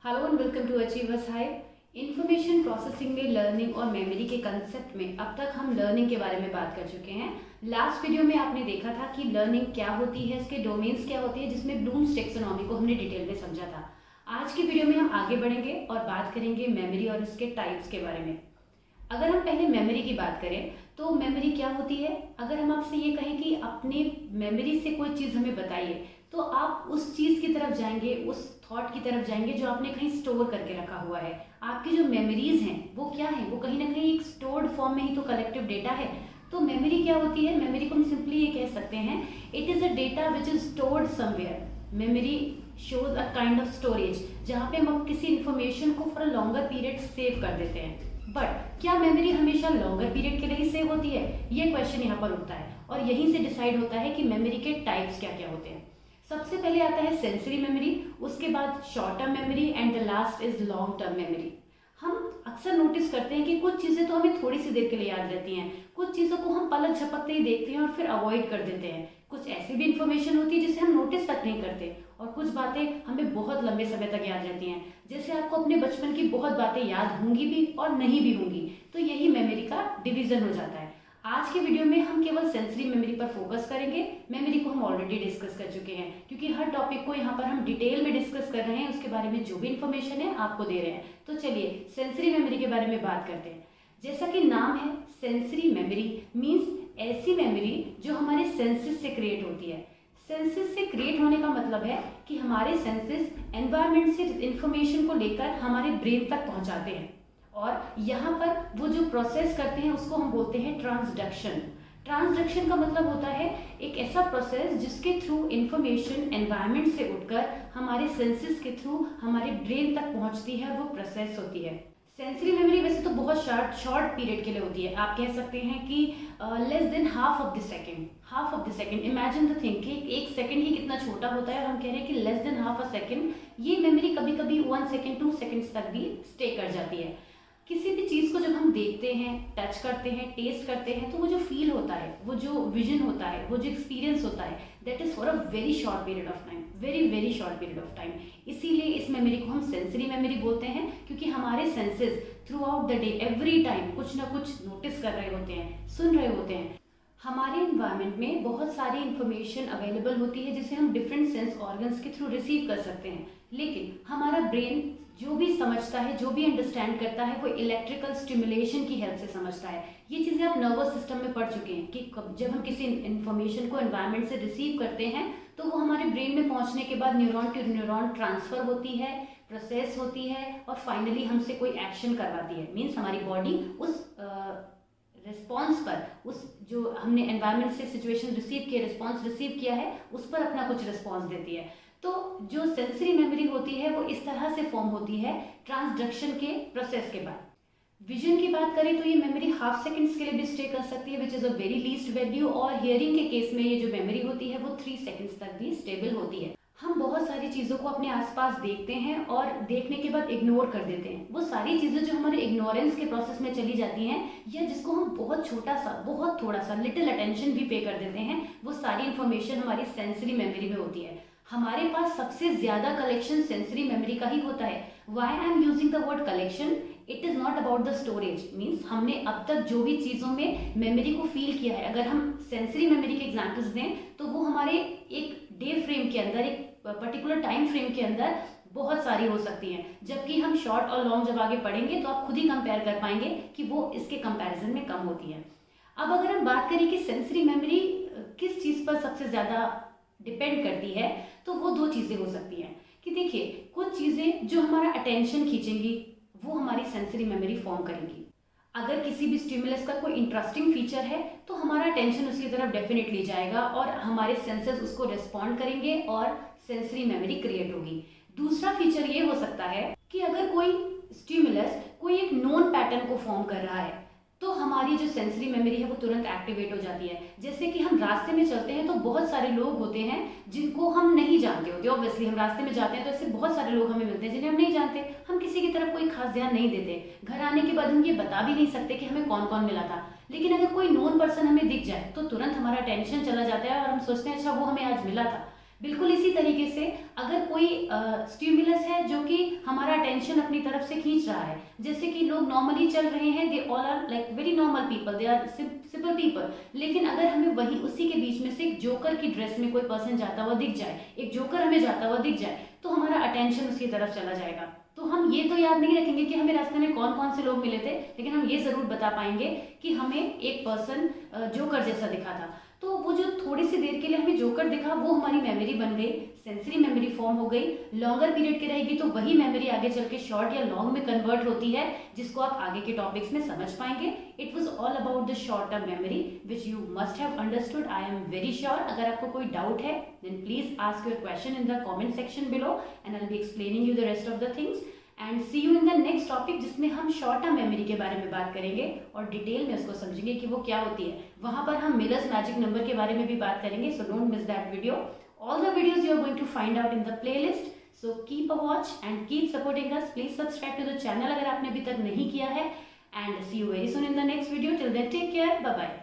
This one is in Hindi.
Hello and welcome to Achievers Hive. Information processing में लर्निंग और मेमोरी के कंसेप्ट में अब तक हम लर्निंग के बारे में बात कर चुके हैं। लास्ट वीडियो में आपने देखा था कि लर्निंग क्या होती है, इसके डोमेन्स क्या होती है, जिसमें ब्लूम्स टैक्सोनॉमी को हमने डिटेल में समझा था। आज की वीडियो में हम आगे बढ़ेंगे और बात करेंगे मेमोरी और इसके टाइप्स के बारे में। अगर हम पहले मेमोरी की बात करें तो मेमोरी क्या होती है। अगर हम आपसे ये कहें कि अपनी मेमोरी से कोई चीज़ हमें बताइए, तो आप उस चीज़ की तरफ जाएंगे, उस थॉट की तरफ जाएंगे जो आपने कहीं स्टोर करके रखा हुआ है। आपकी जो मेमोरीज हैं वो क्या है, वो कहीं ना कहीं एक स्टोर्ड फॉर्म में ही तो कलेक्टिव डेटा है। तो मेमोरी क्या होती है? मेमोरी को हम सिंपली ये कह सकते हैं, it is a data which is stored somewhere. Memory shows a kind of storage जहाँ पे हम किसी इंफॉर्मेशन को for a longer period save कर देते हैं। बट क्या मेमोरी हमेशा लॉन्गर पीरियड के लिए ही सेव होती है? ये क्वेश्चन यहाँ पर उठता है और यहीं से डिसाइड होता है कि मेमोरी के टाइप्स क्या क्या होते हैं। सबसे पहले आता है सेंसरी मेमोरी, उसके बाद short term memory and the last is long term memory. हम अक्सर नोटिस करते हैं कि कुछ चीज़ें तो हमें थोड़ी सी देर के लिए याद रहती हैं, कुछ चीज़ों को हम पलक झपकते ही देखते हैं और फिर अवॉइड कर देते हैं। कुछ ऐसी भी इंफॉर्मेशन होती है जिसे हम नोटिस तक नहीं करते और कुछ बातें हमें बहुत लंबे समय तक याद रहती हैं। जैसे आपको अपने बचपन की बहुत बातें याद होंगी भी और नहीं भी होंगी, तो यही मेमोरी का डिवीजन हो जाता है। आज के वीडियो में हम केवल सेंसरी मेमोरी पर फोकस करेंगे। मेमोरी को हम ऑलरेडी डिस्कस कर चुके हैं, क्योंकि हर टॉपिक को यहाँ पर हम डिटेल में डिस्कस कर रहे हैं, उसके बारे में जो भी इंफॉर्मेशन है आपको दे रहे हैं। तो चलिए सेंसरी मेमोरी के बारे में बात करते हैं। जैसा कि नाम है, सेंसरी मेमोरी मीन्स ऐसी मेमोरी जो हमारे सेंसेस से क्रिएट होती है। सेंसेस से क्रिएट होने का मतलब है कि हमारे सेंसेस एनवायरनमेंट से इंफॉर्मेशन को लेकर हमारे ब्रेन तक पहुंचाते हैं और यहाँ पर वो जो प्रोसेस करते हैं उसको हम बोलते हैं ट्रांसडक्शन। ट्रांसडक्शन का मतलब होता है एक ऐसा प्रोसेस जिसके थ्रू इंफॉर्मेशन एनवायरनमेंट से उठकर हमारे सेंसेस के थ्रू हमारे ब्रेन तक पहुँचती है, वो प्रोसेस होती है। सेंसरी मेमोरी वैसे तो बहुत शॉर्ट पीरियड के लिए होती है। आप कह सकते हैं कि less than half of the second. Imagine the thing कि एक सेकेंड ही कितना छोटा होता है और हम कह रहे हैं कि less than half a second. ये मेमोरी कभी कभी 1 सेकेंड 2 सेकेंड्स तक भी स्टे कर जाती है। किसी भी चीज़ को जब हम देखते हैं, टच करते हैं, टेस्ट करते हैं, तो वो जो फील होता है, वो जो विजन होता है, वो जो एक्सपीरियंस होता है, that is for a very short period of time, very short period of time. इसीलिए इस मेमोरी को हम सेंसरी मेमोरी बोलते हैं, क्योंकि हमारे senses through out the day every time कुछ ना कुछ नोटिस कर रहे होते हैं, सुन रहे होते हैं। हमारे इन्वायरमेंट में बहुत सारी इंफॉर्मेशन अवेलेबल होती है जिसे हम डिफरेंट सेंस ऑर्गन्स के थ्रू रिसीव कर सकते हैं, लेकिन हमारा ब्रेन जो भी समझता है, जो भी अंडरस्टैंड करता है, वो इलेक्ट्रिकल स्टिमुलेशन की हेल्प से समझता है। ये चीज़ें आप नर्वस सिस्टम में पढ़ चुके हैं कि जब हम किसी इन्फॉर्मेशन को एनवायरनमेंट से रिसीव करते हैं तो वो हमारे ब्रेन में पहुंचने के बाद न्यूरॉन टू न्यूरॉन ट्रांसफर होती है, प्रोसेस होती है और फाइनली हमसे कोई एक्शन करवाती है। मीन्स हमारी बॉडी उस रिस्पॉन्स पर, उस जो हमने एनवायरनमेंट से सिचुएशन रिसीव किया, रिस्पॉन्स रिसीव किया है, उस पर अपना कुछ रिस्पॉन्स देती है। तो जो सेंसरी मेमोरी होती है वो इस तरह से फॉर्म होती है ट्रांसडक्शन के प्रोसेस के बाद। विजन की बात करें तो ये मेमोरी हाफ सेकेंड्स के लिए भी स्टे कर सकती है, which is a very least value. और हियरिंग के केस में ये जो मेमोरी होती है वो 3 सेकेंड्स तक भी स्टेबल होती है। हम बहुत सारी चीज़ों को अपने आसपास देखते हैं और देखने के बाद इग्नोर कर देते हैं। वो सारी चीज़ें जो हमारे इग्नोरेंस के प्रोसेस में चली जाती हैं, या जिसको हम बहुत छोटा सा, बहुत थोड़ा सा लिटिल अटेंशन भी पे कर देते हैं, वो सारी इंफॉर्मेशन हमारी सेंसरी मेमोरी में होती है। हमारे पास सबसे ज़्यादा कलेक्शन सेंसरी मेमोरी का ही होता है। Why I am using the word collection, it is not about the storage. Means हमने अब तक जो भी चीज़ों में मेमोरी को फील किया है, अगर हम सेंसरी मेमोरी के एग्जाम्पल्स दें तो वो हमारे एक डे फ्रेम के अंदर, एक पर्टिकुलर टाइम फ्रेम के अंदर बहुत सारी हो सकती हैं। जबकि हम शॉर्ट और लॉन्ग जब आगे पढ़ेंगे तो आप खुद ही कंपेयर कर पाएंगे कि वो इसके कंपैरिजन में कम होती है। अब अगर हम बात करें कि सेंसरी मेमोरी किस चीज़ पर सबसे ज़्यादा डिपेंड करती है, तो वो 2 चीज़ें हो सकती हैं। कि देखिए, कुछ चीज़ें जो हमारा अटेंशन खींचेंगी वो हमारी सेंसरी मेमोरी फॉर्म करेंगी। अगर किसी भी स्टिमुलस का कोई इंटरेस्टिंग फीचर है तो हमारा अटेंशन उसकी तरफ डेफिनेटली जाएगा और हमारे सेंसेस उसको रिस्पॉन्ड करेंगे और सेंसरी मेमोरी क्रिएट होगी। दूसरा फीचर ये हो सकता है कि अगर कोई स्टिमुलस कोई एक नोन पैटर्न को फॉर्म कर रहा है तो हमारी जो सेंसरी मेमोरी है वो तुरंत एक्टिवेट हो जाती है। जैसे कि हम रास्ते में चलते हैं तो बहुत सारे लोग होते हैं जिनको हम नहीं जानते होते। ऑब्वियसली हम रास्ते में जाते हैं तो ऐसे बहुत सारे लोग हमें मिलते हैं जिन्हें हम नहीं जानते, हम किसी की तरफ कोई खास ध्यान नहीं देते। घर आने के बाद हम ये बता भी नहीं सकते कि हमें कौन कौन मिला था, लेकिन अगर कोई नोन पर्सन हमें दिख जाए तो तुरंत हमारा टेंशन चला जाता है और हम सोचते हैं अच्छा वो हमें आज मिला था। बिल्कुल इसी तरीके से अगर कोई स्टिमुलस है जो कि हमारा अटेंशन अपनी तरफ से खींच रहा है, जैसे कि लोग नॉर्मली चल रहे हैं, they all are like very normal people, they are simple people, लेकिन अगर हमें वही उसी के बीच में से एक जोकर की ड्रेस में कोई पर्सन जाता हुआ दिख जाए, एक जोकर हमें जाता हुआ दिख जाए, तो हमारा अटेंशन उसकी तरफ चला जाएगा। तो हम ये तो याद नहीं रखेंगे कि हमें रास्ते में कौन कौन से लोग मिले थे, लेकिन हम ये ज़रूर बता पाएंगे कि हमें एक पर्सन जोकर जैसा दिखा था। तो वो जो थोड़ी सी देर के लिए हमें जोकर दिखा, वो हमारी मेमोरी बन गई, सेंसरी मेमोरी फॉर्म हो गई। लॉन्गर पीरियड की रहेगी तो वही मेमोरी आगे चल के शॉर्ट या लॉन्ग में कन्वर्ट होती है, जिसको आप आगे के टॉपिक्स में समझ पाएंगे। It was all about the short term memory which you must have understood, I am very sure. अगर आपको कोई डाउट है then please ask your question in the comment section below and I will be explaining you the rest of the things and see you in the next topic, जिसमें हम शॉर्ट टर्म मेमोरी के बारे में बात करेंगे और डिटेल में उसको समझेंगे कि वो क्या होती है। वहाँ पर हम मिलर्स मैजिक नंबर के बारे में भी बात करेंगे, so don't miss that video. All the videos you are going to find out in the playlist, so keep a watch and keep supporting us. Please subscribe to the channel अगर आपने अभी तक नहीं किया है, and see you very soon in the next video. Till then take care, bye bye.